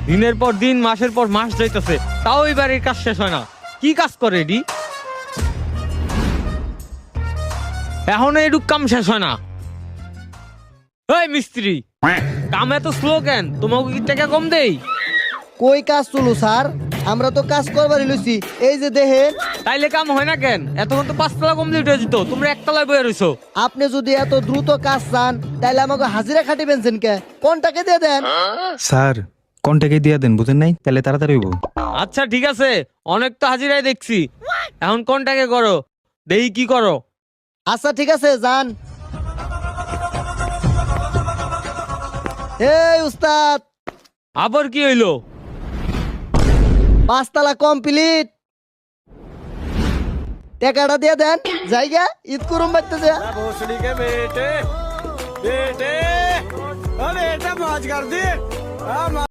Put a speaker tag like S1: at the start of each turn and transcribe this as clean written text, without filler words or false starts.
S1: দিনের পর দিন মাসের পর মাস যাইতেছে, তাও এই বাড়ির কাজ শেষ হয় না। কি কাজ করে এডি? এখনো এটুক কাম শেষ হয় না। এই মিস্ত্রি, কাম এত স্লো কেন? তোমাকে কি টাকা কম দেই?
S2: কই কাজ চলো স্যার, আমরা তো কাজ করবারই লইছি। এই যে দেখেন,
S1: তাইলে কাম হয় না কেন? এতক্ষণ তো 5 তলা কমপ্লিট হয়ে যেত, তোমরা 1 তলায় বয়ে রইছো।
S2: আপনি যদি এত দ্রুত কাজ চান তাইলে আমাকে হাজিরা খাটিবেনছেন কে? কোনটাকে দিয়ে দেন।
S3: স্যার কন্টাকে দিয়ে দেন, বুঝেন নাই? তাহলে তাড়াতাড়ি হইব।
S1: আচ্ছা ঠিক আছে, অনেক তো হাজিরাই দেখছি, এখন কোনটাকে করো, দেই কি করো।
S2: আচ্ছা ঠিক আছে, যান। এই উস্তাদ,
S1: আবার কি হইলো?
S2: 5 তলা কমপ্লিট। টাকাটা দিয়ে দেন, জায়গা ঈদ করুম বাড়তে যা।
S4: भोसड़ी के बेटे बेटे अरे बेटा मौज कर दी